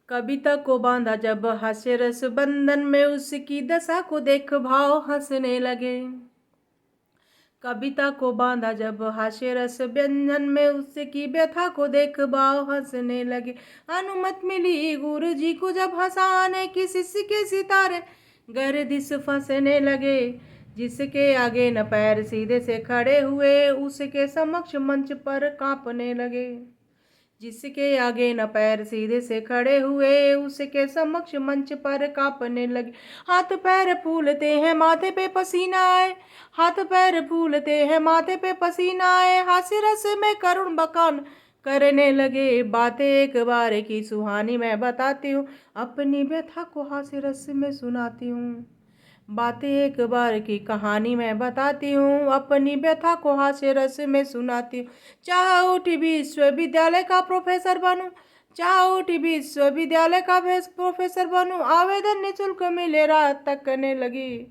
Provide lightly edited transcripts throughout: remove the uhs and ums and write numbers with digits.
कविता को बांधा जब हास्य रस बंधन में, उसकी दशा को देख भाव हंसने लगे। कविता को बांधा जब हास्य रस व्यंजन में, उसकी व्यथा को देख भाव हंसने लगे। अनुमत मिली गुरु जी को जब हंसाने की, शिष्य के सितारे गर्दिश फंसने लगे। जिसके आगे न पैर सीधे से खड़े हुए, उसके समक्ष मंच पर कांपने लगे। जिसके आगे न पैर सीधे से खड़े हुए, उसके समक्ष मंच पर कांपने लगे। हाथ पैर फूलते हैं माथे पे पसीना आए, हाथ पैर फूलते हैं माथे पे पसीना आए। हास्य रस में करुण बखान करने लगे। बातें एक बार की सुहानी मैं बताती हूँ, अपनी व्यथा को हास्य रस में सुनाती हूँ। बातें एक बार की कहानी मैं बताती हूँ, अपनी व्यथा को हास्य रस में सुनाती हूँ। चाह उठी विश्वविद्यालय का प्रोफेसर बनूं, चाह उठी विश्वविद्यालय का प्रोफेसर बनूं, आवेदन निःशुल्क मिले रात तक करने लगी।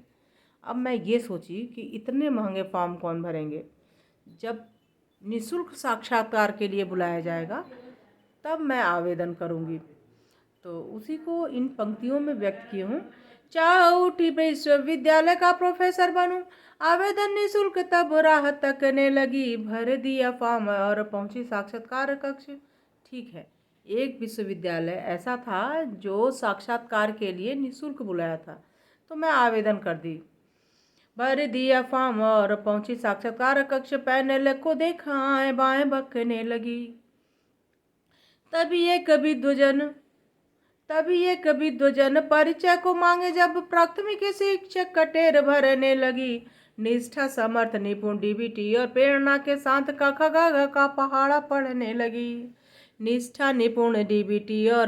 अब मैं ये सोची कि इतने महंगे फॉर्म कौन भरेंगे, जब निःशुल्क साक्षात्कार के लिए बुलाया जाएगा तब मैं आवेदन करूँगी। तो उसी को इन पंक्तियों में व्यक्त की हूँ। चाह उठी विश्वविद्यालय का प्रोफेसर बनूं, आवेदन निःशुल्क तब राह तकने लगी। भर दिया फॉर्म और पहुंची साक्षात्कार कक्ष। ठीक है, एक विश्वविद्यालय ऐसा था जो साक्षात्कार के लिए निःशुल्क बुलाया था, तो मैं आवेदन कर दी। भर दिया फॉर्म और पहुंची साक्षात्कार कक्ष। पैनल को देखा आएं बाएं बकने लगी। तभी एक विद्वजन परिचय को मांगे, जब प्राथमिक शिक्षक कटेर भरने लगी। निष्ठा समर्थ निपुण डीबीटी और प्रेरणा के साथ का खगा का पहाड़ा पढ़ने लगी। निष्ठा निपुण डीबीटी और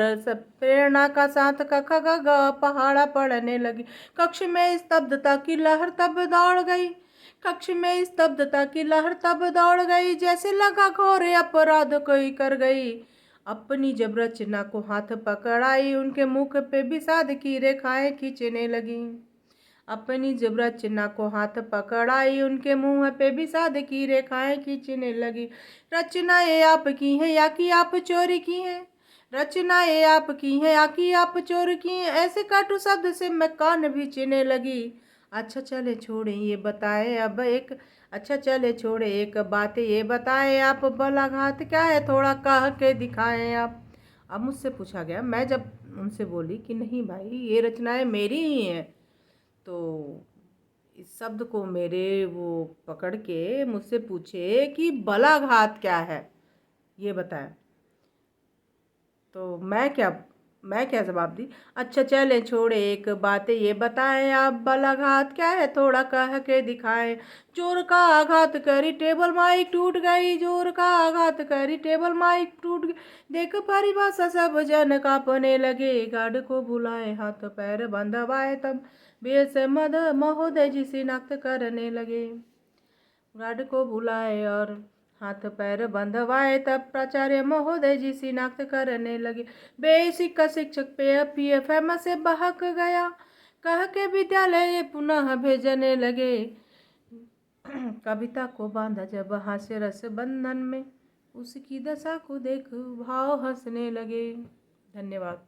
प्रेरणा का साथ का खगा पहाड़ा पढ़ने लगी। कक्ष में स्तब्धता की लहर तब दौड़ गई, कक्ष में स्तब्धता की लहर तब दौड़ गई, जैसे लगा घोर अपराध कोई कर गई। अपनी जब रचना को हाथ पकड़ाई, उनके मुख पे विषाद की रेखाएं खींचने लगी। अपनी जब रचना को हाथ पकड़ाई, उनके मुंह पे विषाद की रेखाएं खींचने लगी। रचनाएं आपकी हैं या कि आप चोरी की हैं, रचनाएं आपकी हैं या कि आप चोरी की हैं, ऐसे काटू शब्द से मैं कान भींचने लगी। अच्छा चले छोड़े ये बताए अब एक, अच्छा चले छोड़े एक बात ये बताएं आप, बलाघात क्या है थोड़ा कह के दिखाएं आप। अब मुझसे पूछा गया, मैं जब उनसे बोली कि नहीं भाई ये रचनाएं मेरी ही हैं, तो इस शब्द को मेरे वो पकड़ के मुझसे पूछे कि बलाघात क्या है ये बताएं। तो मैं क्या जवाब दी, अच्छा चले छोड़े एक बात ये बताएं आप, बलाघात क्या है थोड़ा कह के दिखाएं। जोर का आघात करी टेबल माइक टूट गई, जोर का आघात करी टेबल माइक टूट गई। देख परिभाषा सब जन कांपने लगे। गार्ड को बुलाए हाथ पैर बंधवाए, तब बेस मद महोदय जी शिनाख्त करने लगे। गार्ड को बुलाए और हाथ पैर बंधवाए, तब प्राचार्य महोदय जी शिनाख्त करने लगे। बेसिक का शिक्षक पे पीएफएम से बहक गया, कह के विद्यालय पुनः भेजने लगे। कविता को बांधा जब हास्य रस बंधन में, उसकी दशा को देख भाव हंसने लगे। धन्यवाद।